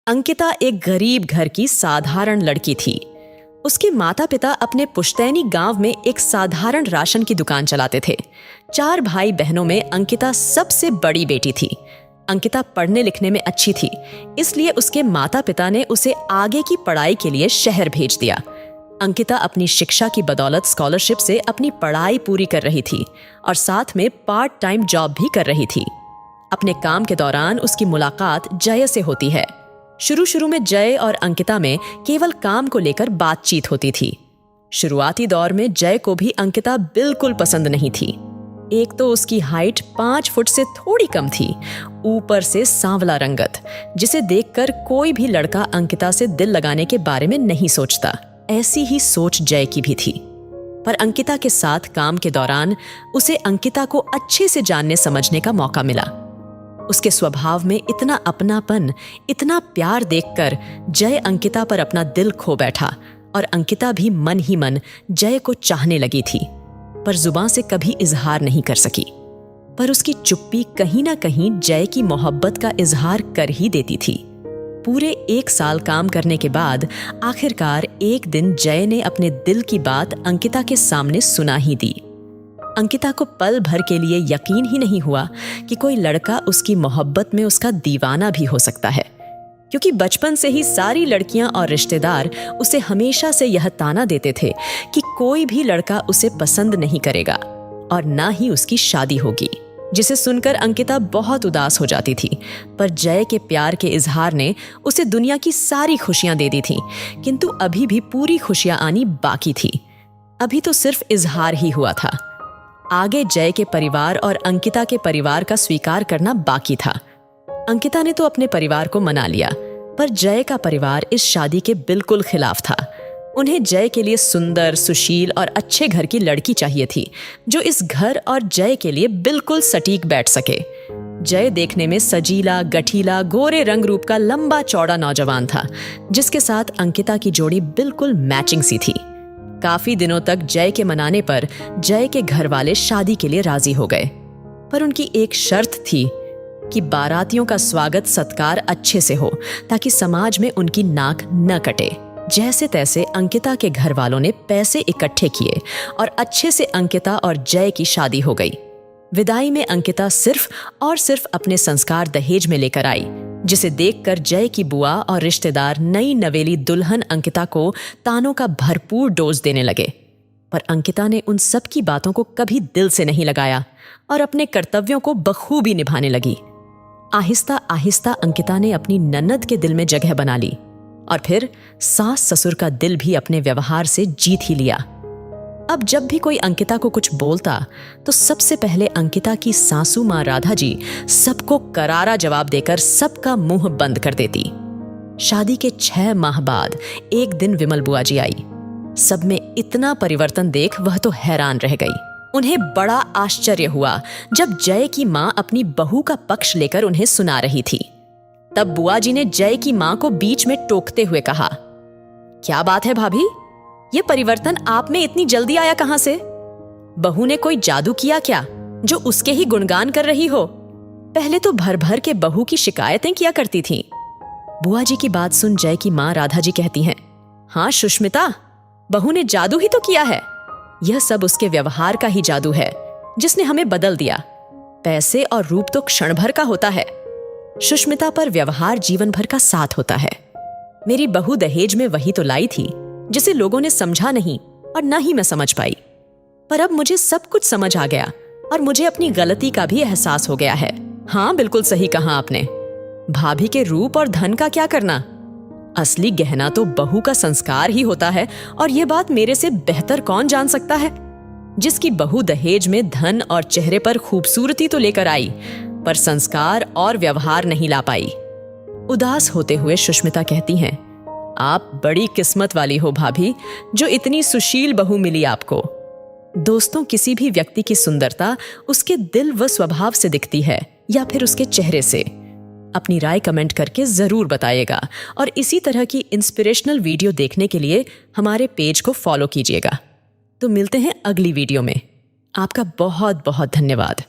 अंकिता एक गरीब घर की साधारण लड़की थी। उसके माता पिता अपने पुश्तैनी गांव में एक साधारण राशन की दुकान चलाते थे। 4 भाई बहनों में अंकिता सबसे बड़ी बेटी थी। अंकिता पढ़ने लिखने में अच्छी थी, इसलिए उसके माता पिता ने उसे आगे की पढ़ाई के लिए शहर भेज दिया। अंकिता अपनी शिक्षा की बदौलत स्कॉलरशिप से अपनी पढ़ाई पूरी कर रही थी और साथ में पार्ट टाइम जॉब भी कर रही थी। अपने काम के दौरान उसकी मुलाकात जय से होती है। शुरू में जय और अंकिता में केवल काम को लेकर बातचीत होती थी। शुरुआती दौर में जय को भी अंकिता बिल्कुल पसंद नहीं थी। एक तो उसकी हाइट 5 फुट से थोड़ी कम थी, ऊपर से सांवला रंगत, जिसे देखकर कोई भी लड़का अंकिता से दिल लगाने के बारे में नहीं सोचता। ऐसी ही सोच जय की भी थी। पर अंकिता के साथ काम के दौरान उसे अंकिता को अच्छे से जानने समझने का मौका मिला। उसके स्वभाव में इतना अपनापन, इतना प्यार देखकर जय अंकिता पर अपना दिल खो बैठा और अंकिता भी मन ही मन जय को चाहने लगी थी, पर जुबान से कभी इजहार नहीं कर सकी। पर उसकी चुप्पी कहीं ना कहीं जय की मोहब्बत का इजहार कर ही देती थी। पूरे 1 साल काम करने के बाद आखिरकार एक दिन जय ने अपने दिल की बात अंकिता के सामने सुना ही दी। अंकिता को पल भर के लिए यकीन ही नहीं हुआ कि कोई लड़का उसकी मोहब्बत में उसका दीवाना भी हो सकता है, क्योंकि बचपन से ही सारी लड़कियां और रिश्तेदार उसे हमेशा से यह ताना देते थे कि कोई भी लड़का उसे पसंद नहीं करेगा और ना ही उसकी शादी होगी, जिसे सुनकर अंकिता बहुत उदास हो जाती थी। पर जय के प्यार के इजहार ने उसे दुनिया की सारी खुशियां दे दी थी, किंतु अभी भी पूरी खुशियां आनी बाकी थी। अभी तो सिर्फ इजहार ही हुआ था। आगे जय के परिवार और अंकिता के परिवार का स्वीकार करना बाकी था। अंकिता ने तो अपने परिवार को मना लिया, पर जय का परिवार इस शादी के बिल्कुल खिलाफ था। उन्हें जय के लिए सुंदर, सुशील और अच्छे घर की लड़की चाहिए थी, जो इस घर और जय के लिए बिल्कुल सटीक बैठ सके। जय देखने में सजीला, गठीला, गोरे रंग रूप का लंबा चौड़ा नौजवान था, जिसके साथ अंकिता की जोड़ी बिल्कुल मैचिंग सी थी। काफी दिनों तक जय के मनाने पर जय के घर वाले शादी के लिए राजी हो गए, पर उनकी एक शर्त थी कि बारातियों का स्वागत सत्कार अच्छे से हो, ताकि समाज में उनकी नाक न कटे। जैसे तैसे अंकिता के घर वालों ने पैसे इकट्ठे किए और अच्छे से अंकिता और जय की शादी हो गई। विदाई में अंकिता सिर्फ और सिर्फ अपने संस्कार दहेज में लेकर आई, जिसे देखकर जय की बुआ और रिश्तेदार नई नवेली दुल्हन अंकिता को तानों का भरपूर डोज देने लगे। पर अंकिता ने उन सब की बातों को कभी दिल से नहीं लगाया और अपने कर्तव्यों को बखूबी निभाने लगी। आहिस्ता आहिस्ता अंकिता ने अपनी ननद के दिल में जगह बना ली और फिर सास ससुर का दिल भी अपने व्यवहार से जीत ही लिया। अब जब भी कोई अंकिता को कुछ बोलता तो सबसे पहले अंकिता की सासू माँ राधा जी सबको करारा जवाब देकर सबका मुंह बंद कर देती। शादी के 6 माह बाद एक दिन विमल बुआ जी आई। सब में इतना परिवर्तन देख वह तो हैरान रह गई। उन्हें बड़ा आश्चर्य हुआ जब जय की माँ अपनी बहू का पक्ष लेकर उन्हें सुना रही थी। तब बुआ जी ने जय की माँ को बीच में टोकते हुए कहा, क्या बात है भाभी, ये परिवर्तन आप में इतनी जल्दी आया कहां से? बहू ने कोई जादू किया क्या जो उसके ही गुणगान कर रही हो? पहले तो भर भर के बहू की शिकायतें किया करती थीं। बुआ जी की बात सुन जय की माँ राधा जी कहती हैं, हाँ सुष्मिता, बहू ने जादू ही तो किया है। यह सब उसके व्यवहार का ही जादू है, जिसने हमें बदल दिया। पैसे और रूप तो क्षण भर का होता है, सुष्मिता पर व्यवहार जीवन भर का साथ होता है। मेरी बहू दहेज में वही तो लाई थी जिसे लोगों ने समझा नहीं और न ही मैं समझ पाई। पर अब मुझे सब कुछ समझ आ गया और मुझे अपनी गलती का भी एहसास हो गया है। हाँ, बिल्कुल सही कहा आपने। भाभी के रूप और धन का क्या करना? असली गहना तो बहू का संस्कार ही होता है, और ये बात मेरे से बेहतर कौन जान सकता है? जिसकी बहू दहेज में धन और चेहरे पर खूबसूरती तो लेकर आई, पर संस्कार और व्यवहार नहीं ला पाई। उदास होते हुए सुष्मिता कहती हैं, आप बड़ी किस्मत वाली हो भाभी, जो इतनी सुशील बहू मिली आपको। दोस्तों, किसी भी व्यक्ति की सुंदरता उसके दिल व स्वभाव से दिखती है या फिर उसके चेहरे से। अपनी राय कमेंट करके जरूर बताइएगा और इसी तरह की इंस्पिरेशनल वीडियो देखने के लिए हमारे पेज को फॉलो कीजिएगा। तो मिलते हैं अगली वीडियो में। आपका बहुत बहुत धन्यवाद।